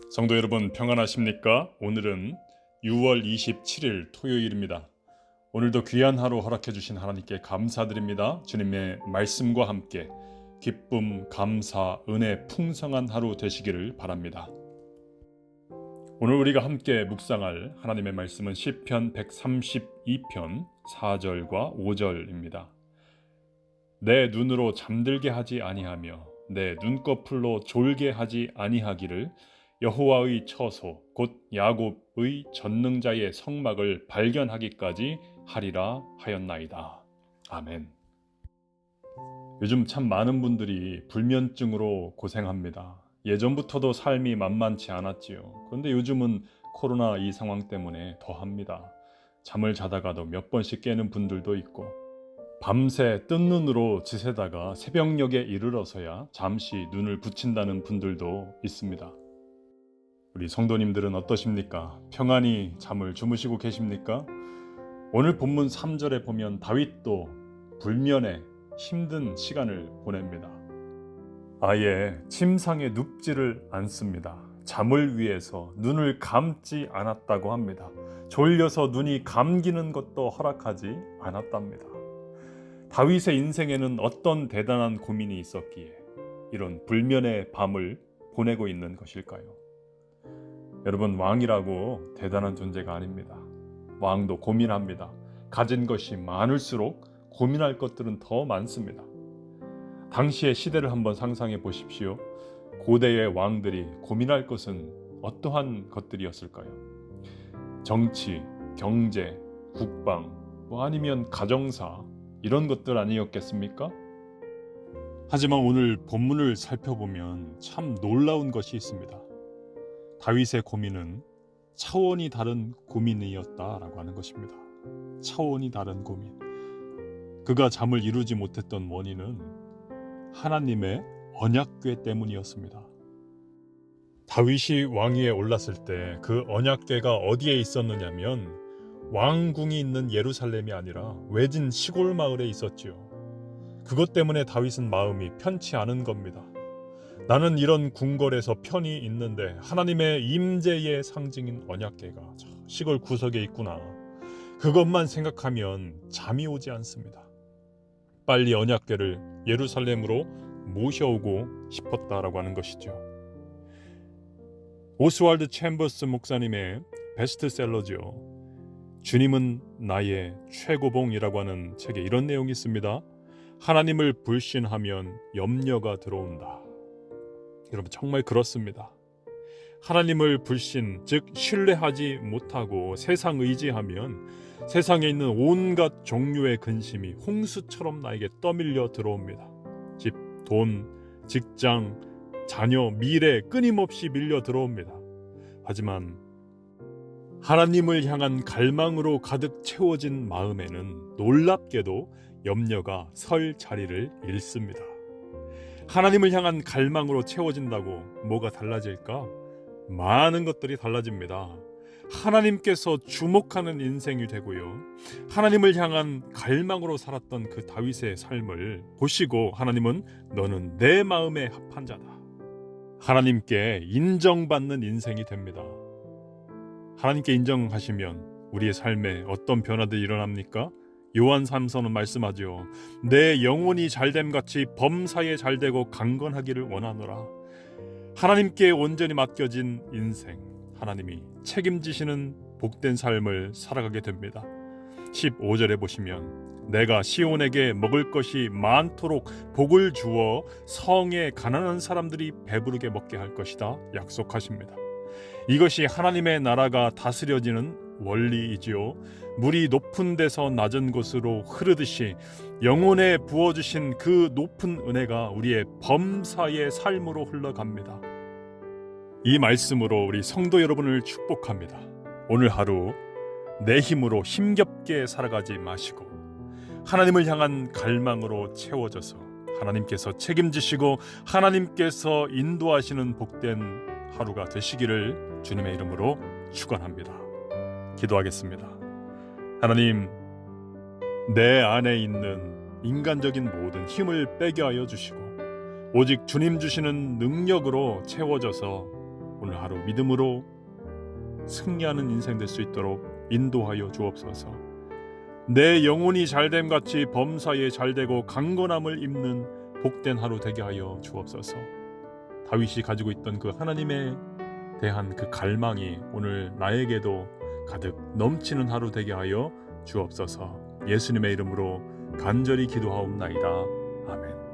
성도 여러분 평안하십니까? 오늘은 6월 27일 토요일입니다. 오늘도 귀한 하루 허락해 주신 하나님께 감사드립니다. 주님의 말씀과 함께 기쁨, 감사, 은혜 풍성한 하루 되시기를 바랍니다. 오늘 우리가 함께 묵상할 하나님의 말씀은 시편 132편 4절과 5절입니다. 내 눈으로 잠들게 하지 아니하며 내 눈꺼풀로 졸게 하지 아니하기를 여호와의 처소 곧 야곱의 전능자의 성막을 발견하기까지 하리라 하였나이다. 아멘. 요즘 참 많은 분들이 불면증으로 고생합니다. 예전부터도 삶이 만만치 않았지요. 그런데 요즘은 코로나 이 상황 때문에 더합니다. 잠을 자다가도 몇 번씩 깨는 분들도 있고 밤새 뜬 눈으로 지새다가 새벽녘에 이르러서야 잠시 눈을 붙인다는 분들도 있습니다. 우리 성도님들은 어떠십니까? 평안히 잠을 주무시고 계십니까? 오늘 본문 3절에 보면 다윗도 불면에 힘든 시간을 보냅니다. 아예 침상에 눕지를 않습니다. 잠을 위해서 눈을 감지 않았다고 합니다. 졸려서 눈이 감기는 것도 허락하지 않았답니다. 다윗의 인생에는 어떤 대단한 고민이 있었기에 이런 불면의 밤을 보내고 있는 것일까요? 여러분, 왕이라고 대단한 존재가 아닙니다. 왕도 고민합니다. 가진 것이 많을수록 고민할 것들은 더 많습니다. 당시의 시대를 한번 상상해 보십시오. 고대의 왕들이 고민할 것은 어떠한 것들이었을까요? 정치, 경제, 국방, 아니면 가정사 이런 것들 아니었겠습니까? 하지만 오늘 본문을 살펴보면 참 놀라운 것이 있습니다. 다윗의 고민은 차원이 다른 고민이었다라고 하는 것입니다. 차원이 다른 고민. 그가 잠을 이루지 못했던 원인은 하나님의 언약궤 때문이었습니다. 다윗이 왕위에 올랐을 때 그 언약궤가 어디에 있었느냐면 왕궁이 있는 예루살렘이 아니라 외진 시골 마을에 있었지요. 그것 때문에 다윗은 마음이 편치 않은 겁니다. 나는 이런 궁궐에서 편히 있는데 하나님의 임재의 상징인 언약궤가 시골 구석에 있구나. 그것만 생각하면 잠이 오지 않습니다. 빨리 언약궤를 예루살렘으로 모셔오고 싶었다라고 하는 것이죠. 오스왈드 챔버스 목사님의 베스트셀러죠. 주님은 나의 최고봉이라고 하는 책에 이런 내용이 있습니다. 하나님을 불신하면 염려가 들어온다. 여러분, 정말 그렇습니다. 하나님을 불신, 즉 신뢰하지 못하고 세상 의지하면 세상에 있는 온갖 종류의 근심이 홍수처럼 나에게 떠밀려 들어옵니다. 집, 돈, 직장, 자녀, 미래 끊임없이 밀려 들어옵니다. 하지만 하나님을 향한 갈망으로 가득 채워진 마음에는 놀랍게도 염려가 설 자리를 잃습니다. 하나님을 향한 갈망으로 채워진다고 뭐가 달라질까? 많은 것들이 달라집니다. 하나님께서 주목하는 인생이 되고요. 하나님을 향한 갈망으로 살았던 그 다윗의 삶을 보시고 하나님은 너는 내 마음에 합한 자다. 하나님께 인정받는 인생이 됩니다. 하나님께 인정하시면 우리의 삶에 어떤 변화들이 일어납니까? 요한 3서는 말씀하죠. 내 영혼이 잘됨같이 범사에 잘되고 강건하기를 원하노라. 하나님께 온전히 맡겨진 인생, 하나님이 책임지시는 복된 삶을 살아가게 됩니다. 15절에 보시면 내가 시온에게 먹을 것이 많도록 복을 주어 성에 가난한 사람들이 배부르게 먹게 할 것이다 약속하십니다. 이것이 하나님의 나라가 다스려지는 원리이지요. 물이 높은 데서 낮은 곳으로 흐르듯이 영혼에 부어주신 그 높은 은혜가 우리의 범사의 삶으로 흘러갑니다. 이 말씀으로 우리 성도 여러분을 축복합니다. 오늘 하루 내 힘으로 힘겹게 살아가지 마시고 하나님을 향한 갈망으로 채워져서 하나님께서 책임지시고 하나님께서 인도하시는 복된 하루가 되시기를 주님의 이름으로 축원합니다. 기도하겠습니다. 하나님, 내 안에 있는 인간적인 모든 힘을 빼게 하여 주시고 오직 주님 주시는 능력으로 채워져서 오늘 하루 믿음으로 승리하는 인생 될 수 있도록 인도하여 주옵소서. 내 영혼이 잘됨 같이 범사에 잘되고 강건함을 입는 복된 하루 되게 하여 주옵소서. 다윗이 가지고 있던 그 하나님에 대한 그 갈망이 오늘 나에게도 가득 넘치는 하루 되게 하여 주옵소서. 예수님의 이름으로 간절히 기도하옵나이다. 아멘.